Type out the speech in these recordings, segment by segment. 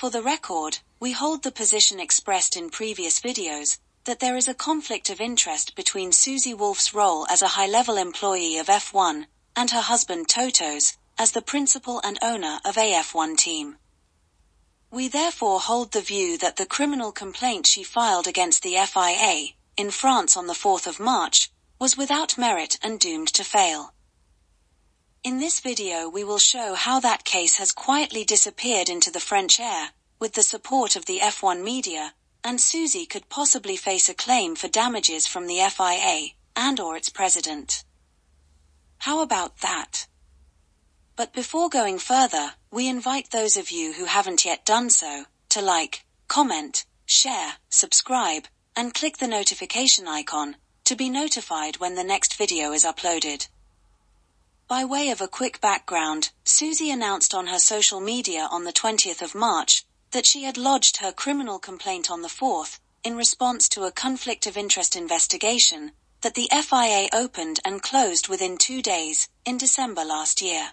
For the record, we hold the position expressed in previous videos, that there is a conflict of interest between Susie Wolff's role as a high-level employee of F1, and her husband Toto's, as the principal and owner of a F1 team. We therefore hold the view that the criminal complaint she filed against the FIA, in France on the 4th of March, was without merit and doomed to fail. In this video we will show how that case has quietly disappeared into the French air, with the support of the F1 media, and Susie could possibly face a claim for damages from the FIA, and/or its president. How about that? But before going further, we invite those of you who haven't yet done so, to like, comment, share, subscribe, and click the notification icon, to be notified when the next video is uploaded. By way of a quick background, Susie announced on her social media on the 20th of March, that she had lodged her criminal complaint on the 4th, in response to a conflict of interest investigation, that the FIA opened and closed within 2 days, in December last year.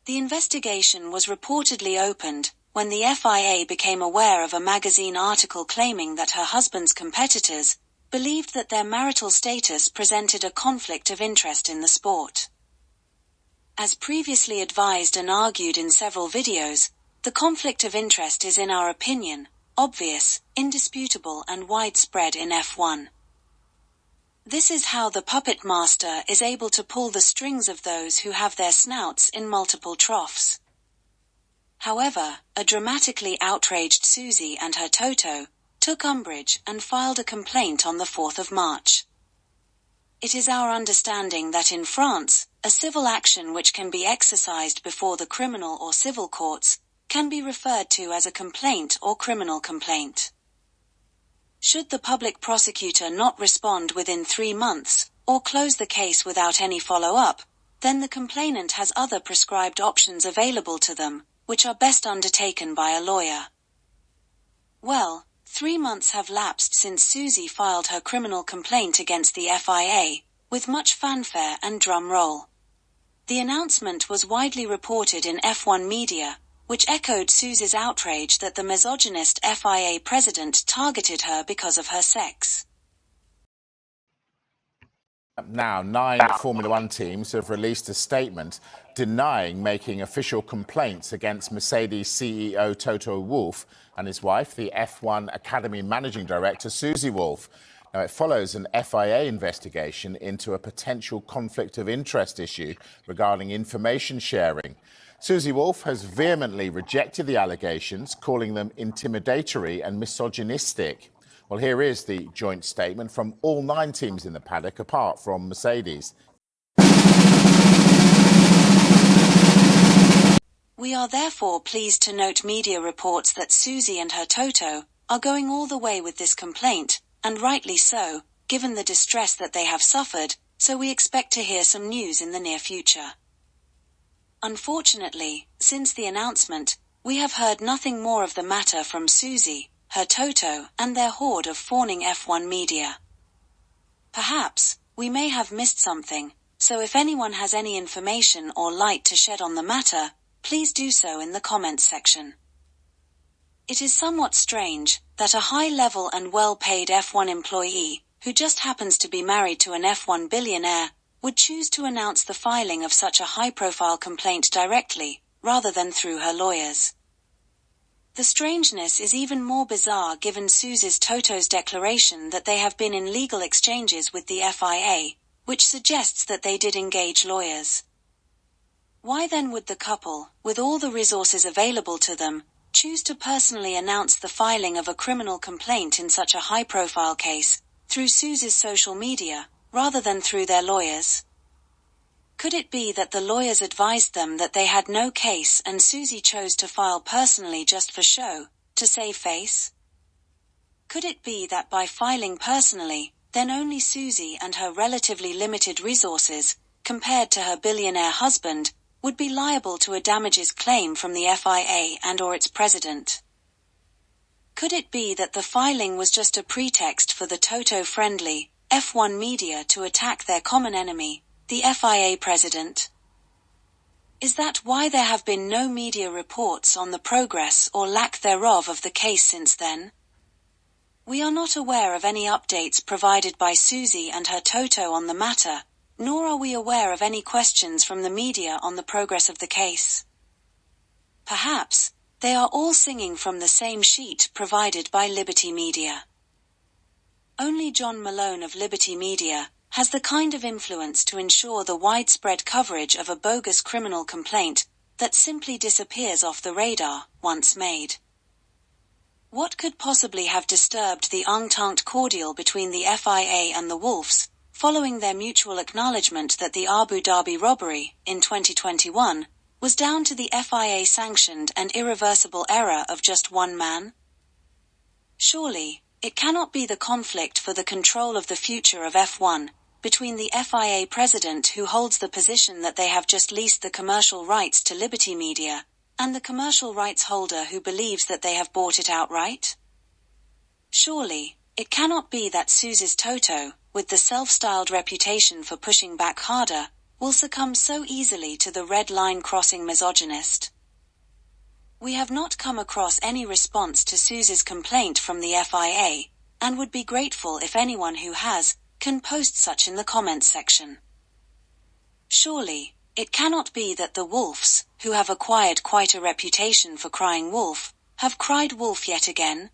The investigation was reportedly opened, when the FIA became aware of a magazine article claiming that her husband's competitors believed that their marital status presented a conflict of interest in the sport. As previously advised and argued in several videos, the conflict of interest is, in our opinion, obvious, indisputable and widespread in F1. This is how the puppet master is able to pull the strings of those who have their snouts in multiple troughs. However, a dramatically outraged Susie and her Toto took umbrage and filed a complaint on the 4th of March. It is our understanding that in France, a civil action which can be exercised before the criminal or civil courts can be referred to as a complaint or criminal complaint. Should the public prosecutor not respond within 3 months, or close the case without any follow-up, then the complainant has other prescribed options available to them, which are best undertaken by a lawyer. Well, 3 months have lapsed since Susie filed her criminal complaint against the FIA, with much fanfare and drum roll. The announcement was widely reported in F1 media, which echoed Susie's outrage that the misogynist FIA president targeted her because of her sex. Now, 9 Formula One teams have released a statement denying making official complaints against Mercedes CEO Toto Wolff and his wife, the F1 Academy Managing Director Susie Wolff. Now, it follows an FIA investigation into a potential conflict of interest issue regarding information sharing. Susie Wolff has vehemently rejected the allegations, calling them intimidatory and misogynistic. Well, here is the joint statement from all 9 teams in the paddock, apart from Mercedes. We are therefore pleased to note media reports that Susie and her Toto are going all the way with this complaint, and rightly so, given the distress that they have suffered, so we expect to hear some news in the near future. Unfortunately, since the announcement, we have heard nothing more of the matter from Susie, her Toto, and their horde of fawning F1 media. Perhaps, we may have missed something, so if anyone has any information or light to shed on the matter, please do so in the comments section. It is somewhat strange that a high-level and well-paid F1 employee, who just happens to be married to an F1 billionaire, would choose to announce the filing of such a high-profile complaint directly, rather than through her lawyers. The strangeness is even more bizarre given Susie's Toto's declaration that they have been in legal exchanges with the FIA, which suggests that they did engage lawyers. Why then would the couple, with all the resources available to them, choose to personally announce the filing of a criminal complaint in such a high-profile case, through Susie's social media, rather than through their lawyers? Could it be that the lawyers advised them that they had no case and Susie chose to file personally just for show, to save face? Could it be that by filing personally, then only Susie and her relatively limited resources, compared to her billionaire husband, would be liable to a damages claim from the FIA and/or its president? Could it be that the filing was just a pretext for the Toto-friendly F1 media to attack their common enemy, the FIA president? Is that why there have been no media reports on the progress or lack thereof of the case since then? We are not aware of any updates provided by Susie and her Toto on the matter, nor are we aware of any questions from the media on the progress of the case. Perhaps, they are all singing from the same sheet provided by Liberty Media. Only John Malone of Liberty Media has the kind of influence to ensure the widespread coverage of a bogus criminal complaint that simply disappears off the radar once made. What could possibly have disturbed the entente cordiale between the FIA and the Wolffs, following their mutual acknowledgement that the Abu Dhabi robbery, in 2021, was down to the FIA-sanctioned and irreversible error of just one man? Surely, it cannot be the conflict for the control of the future of F1, between the FIA president who holds the position that they have just leased the commercial rights to Liberty Media, and the commercial rights holder who believes that they have bought it outright? Surely, it cannot be that Susie's Toto, with the self-styled reputation for pushing back harder, will succumb so easily to the red line crossing misogynist. We have not come across any response to Susie's complaint from the FIA, and would be grateful if anyone who has, can post such in the comments section. Surely, it cannot be that the Wolffs, who have acquired quite a reputation for crying wolf, have cried wolf yet again,